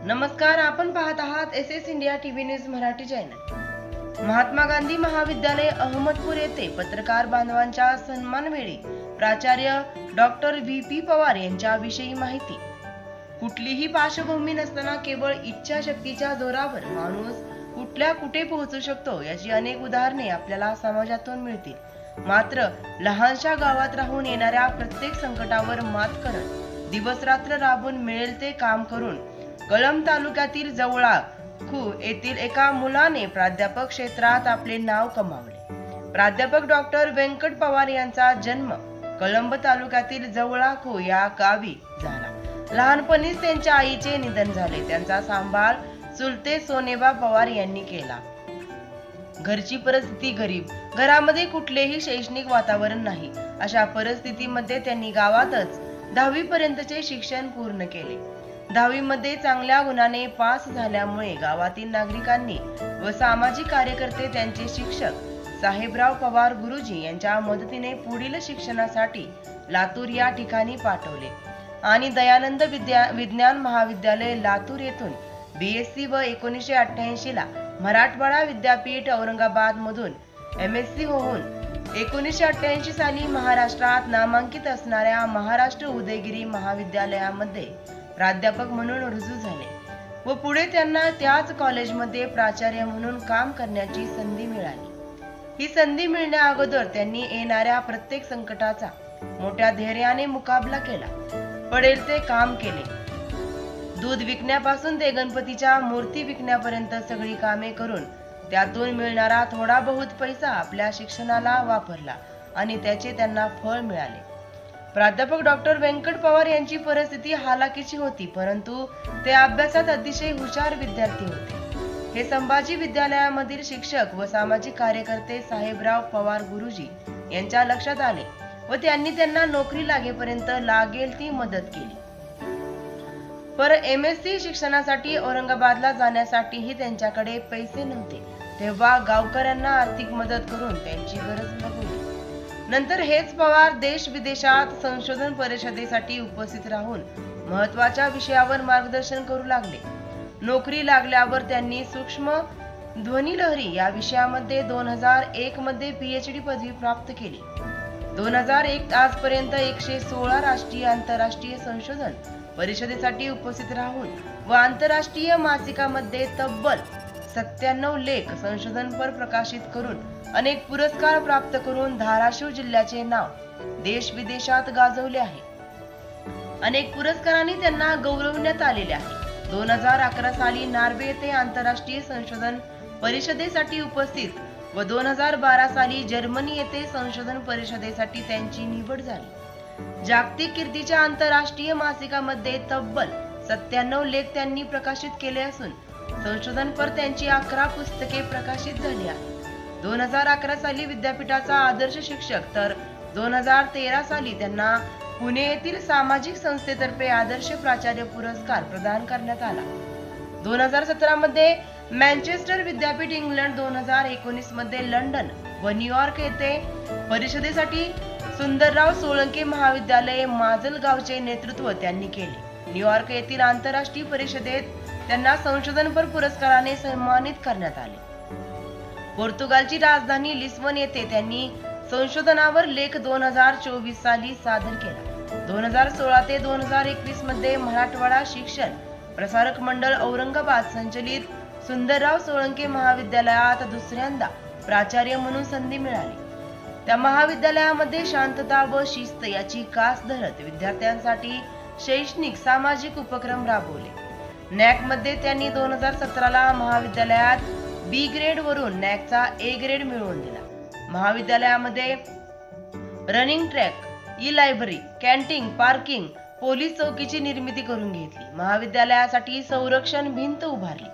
नमस्कार, आपण पाहत आहात SS India TV news Marathi channel. Mahatma Gandhi महाविद्यालय अहमदपूर येथे पत्रकार बांधवांच्या सन्मानवेळी प्राचार्य डॉक्टर VP पवार यांच्याविषयी माहिती। कुठलीही पार्श्वभूमी नसताना केवळ इच्छाशक्तीच्या जोरावर माणूस कुठल्या कुठे पोहोचू शकतो याची अनेक उदाहरणे आपल्याला समाजातून मिळतील। मात्र लहानशा गावात राहून येणाऱ्या प्रत्येक संकटावर मात करत दिवसरात्र राबून मिळेल ते काम करून कळंब तालुक्यातील जवळा खूप येथील एका मुलाने प्राध्यापक क्षेत्रात आपले नाव कमावले। प्राध्यापक डॉक्टर व्यंकट पवार यांचा जन्म कळंब तालुक्यातील जवळा खूप या गावी झाला। लहानपणीच त्यांच्या आईचे निधन झाले। त्यांचा सांभाळ चुलते सोनेबा पवार यांनी केला। घरची परिस्थिती गरीब, घरामध्ये कुठलेही शैक्षणिक वातावरण नाही, अशा परिस्थितीमध्ये त्यांनी गावातच 10वी पर्यंतचे शिक्षण पूर्ण केले। 10वी मध्ये चांगल्या गुणाने पास झाल्यामुळे गावातील नागरिकांनी व सामाजिक कार्यकर्ते त्यांचे शिक्षक साहेबराव पवार गुरुजी यांच्या मदतीने पुढील शिक्षणासाठी लातूर या ठिकाणी पाठवले आणि दयानंद विज्ञान महाविद्यालय लातूर येथून BSc व 1988 ला मराठवाडा विद्यापीठ औरंगाबाद मधून MSc होऊन 1988 साली महाराष्ट्रात नामांकित असणाऱ्या महाराष्ट्र उदयगिरी महाविद्यालयामध्ये प्राध्यापक म्हणून रुजू झाले व पुढे त्यांना त्याच कॉलेजमध्ये प्राचार्य म्हणून काम करण्याची संधी मिळाली। ही संधी मिळण्या अगोदर त्यांनी येणाऱ्या प्रत्येक संकटाचा मोठ्या धैर्याने मुकाबला केला, पडेल ते काम केले। दूध विकण्यापासून ते गणपतीच्या मूर्ती विकण्यापर्यंत सगळी कामे करून त्यातून मिळणारा थोडा बहुत पैसा आपल्या शिक्षणाला वापरला आणि त्याचे त्यांना फळ मिळाले। प्राध्यापक डॉक्टर व्यंकट पवार यांची परिस्थिती हालाकीची होती, परंतु ते अभ्यासात अतिशय हुशार विद्यार्थी होते। हे संभाजी विद्यालयामधील शिक्षक व सामाजिक कार्यकर्ते साहेबराव पवार गुरुजी यांच्या लक्षात आले व त्यांनी त्यांना नोकरी लागेपर्यंत लागेल ती मदत केली। पर MSc शिक्षणासाठी औरंगाबादला जाण्यासाठीही त्यांच्याकडे पैसे नव्हते, तेव्हा गावकऱ्यांना आर्थिक मदत करून त्यांची गरज भागवली। नंतर हेच पवार देश विदेशात संशोधन परिषदेसाठी उपस्थित राहून महत्त्वाच्या विषयावर मार्गदर्शन करू लागले। नोकरी लागल्यावर त्यांनी सूक्ष्म ध्वनिलहरी या विषयामध्ये 2001 मध्ये PhD पदवी प्राप्त केली। 2001 आजपर्यंत 116 राष्ट्रीय आंतरराष्ट्रीय संशोधन परिषदेसाठी उपस्थित राहून व आंतरराष्ट्रीय मासिकामध्ये तब्बल 97 लेख संशोधनपर प्रकाशित करून अनेक पुरस्कार प्राप्त करून धाराशिव जिल्ह्याचे नाव देश विदेशात गाजवले आहे। अनेक पुरस्कारांनी त्यांना गौरवण्यात आलेले आहे। 2011 साली नॉर्वे येथे आंतरराष्ट्रीय संशोधन परिषदेसाठी उपस्थित व 2012 साली जर्मनी येथे संशोधन परिषदेसाठी त्यांची निवड झाली। जागतिक कीर्तीच्या आंतरराष्ट्रीय मासिकामध्ये तब्बल 97 लेख त्यांनी प्रकाशित केले असून संशोधनपर त्यांची 11 पुस्तके प्रकाशित झाली आहेत। 2011 साली विद्यापीठाचा आदर्श शिक्षक तर 2013 साली त्यांना पुणे येथील सामाजिक संस्थेतर्फे आदर्श प्राचार्य पुरस्कार प्रदान करण्यात आला। 2017 मध्ये मँचेस्टर विद्यापीठ इंग्लंड, 2019 मध्ये लंडन व न्यूयॉर्क येथे परिषदेसाठी सुंदरराव सोळंके महाविद्यालय माजलगावचे नेतृत्व त्यांनी केले। न्यूयॉर्क येथील आंतरराष्ट्रीय परिषदेत त्यांना संशोधनपर पुरस्काराने सन्मानित करण्यात आले। पोर्तुगालची राजधानी लिस्बन येथे त्यांनी संशोधनावर लेख 2024 साली सादर केला। 2016 ते 2021 मध्ये मराठवाडा शिक्षण प्रसारक मंडळ औरंगाबाद संचलित सुंदरराव सोळंके महाविद्यालयात दुसऱ्यांदा प्राचार्य म्हणून संधी मिळाली। त्या महाविद्यालयामध्ये शांतता व शिस्त याची कास धरत विद्यार्थ्यांसाठी शैक्षणिक सामाजिक उपक्रम राबवले। NAC मध्ये त्यांनी 2017 ला महाविद्यालयात B ग्रेड वरून NAC चा A ग्रेड मिळवून दिला। महाविद्यालयामध्ये running track, library, canteen, parking, police चौकीची निर्मिती करून घेतली। महाविद्यालयासाठी संरक्षण भिंत उभारली।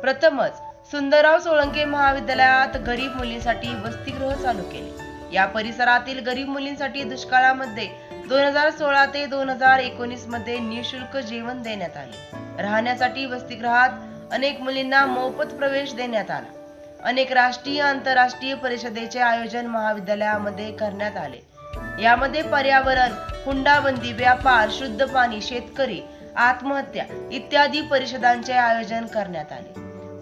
प्रथमच सुंदरराव सोळंके महाविद्यालयात गरीब मुलींसाठी वसतिगृह चालू केले। या परिसरातील गरीब मुलींसाठी दुष्काळामध्ये 2016 ते 2019 मध्ये निःशुल्क जेवण देण्यात आले। राहण्यासाठी वसतिगृहात अनेक मुलींना मोफत प्रवेश देण्यात आला। अनेक राष्ट्रीय आंतरराष्ट्रीय परिषदेचे आयोजन महाविद्यालयामध्ये करण्यात आले। यामध्ये पर्यावरण, हुंडाबंदी, व्यापार, शुद्ध पाणी, शेतकरी आत्महत्या इत्यादी परिषदांचे आयोजन करण्यात आले.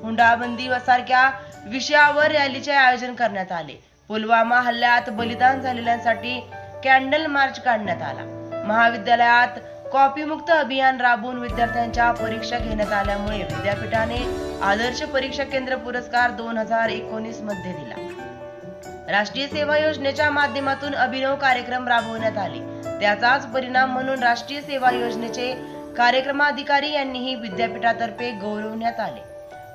हुंडाबंदी सारख्या विषयावर रॅलीचे आयोजन करण्यात आले. पुलवामा हल्ल्यात बलिदान झालेल्यांसाठी कॅन्डल मार्च काढण्यात आला. महाविद्यालयात कॉपीमुक्त अभियान राबवून विद्यार्थ्यांच्या परीक्षा घेण्यात आल्यामुळे विद्यापीठाने आदर्श परीक्षा केंद्र पुरस्कार 2019 मध्ये दिला. राष्ट्रीय सेवा योजनेच्या माध्यमातून अभिनव कार्यक्रम राबवण्यात आले. त्याचाच परिणाम म्हणून राष्ट्रीय सेवा योजनेचे कार्यक्रमाधिकारी यांनीही विद्यापीठातर्फे गौरवण्यात आले.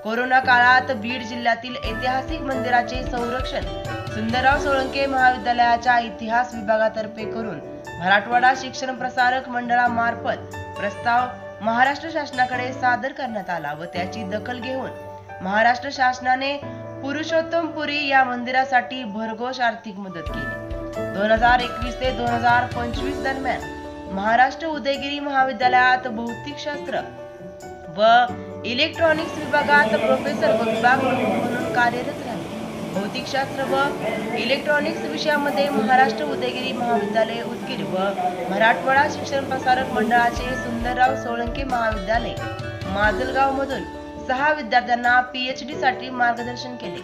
कोरोना काळात बीड जिल्ह्यातील ऐतिहासिक मंदिराचे संरक्षण सुंदरराव सोळंके महाविद्यालयाच्या इतिहास विभागातर्फे करून मराठवाडा शिक्षण प्रसारक मंडळामार्फत प्रस्ताव महाराष्ट्र शासनाकडे सादर करण्यात आला व त्याची दखल घेऊन महाराष्ट्र शासनाने पुरुषोत्तमपुरी या मंदिरासाठी भरघोस आर्थिक मदत केली. 2021 ते 2025 दरम्यान महाराष्ट्र उदयगिरी महाविद्यालयात भौतिकशास्त्र व इलेक्ट्रॉनिक्स विभागात प्रोफेसर व विभाग म्हणून कार्यरत राहिले. भौतिकशास्त्र व इलेक्ट्रॉनिक्स विषयामध्ये महाराष्ट्र उदयगिरी महाविद्यालय उदगीर व मराठवाडा शिक्षण प्रसारक मंडळाचे सुंदरराव सोळंके महाविद्यालय माजलगाव मधून 6 विद्यार्थ्यांना PhD साठी मार्गदर्शन केले.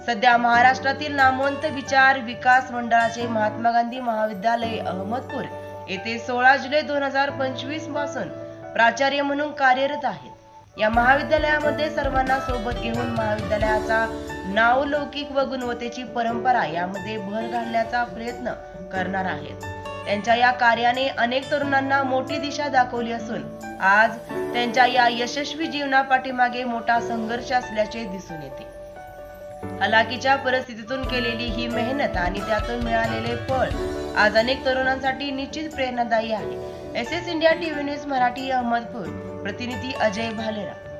सध्या महाराष्ट्रातील नामवंत विचार विकास मंडळाचे महात्मा गांधी महाविद्यालय अहमदपूर येथे 16 जुलै 2025 पासून प्राचार्य म्हणून कार्यरत आहेत. या महाविद्यालयामध्ये सर्वांना सोबत घेऊन महाविद्यालयाचा नावलौकिक व गुणवत्तेची परंपरा यामध्ये भर घालण्याचा प्रयत्न करणार आहेत. त्यांच्या या कार्याने अनेक तरुणांना मोठी दिशा दाखवली असून आज त्यांच्या या यशस्वी जीवनापाठीमागे मोठा संघर्ष असल्याचे दिसून येते. हलाखीच्या परिस्थितीतून केलेली ही मेहनत आणि त्यातून मिळालेले फळ आज अनेक तरुणांसाठी निश्चित प्रेरणादायी आहे. SS India TV news Marathi Ahmedpur प्रतिनिधी अजय भालेराव.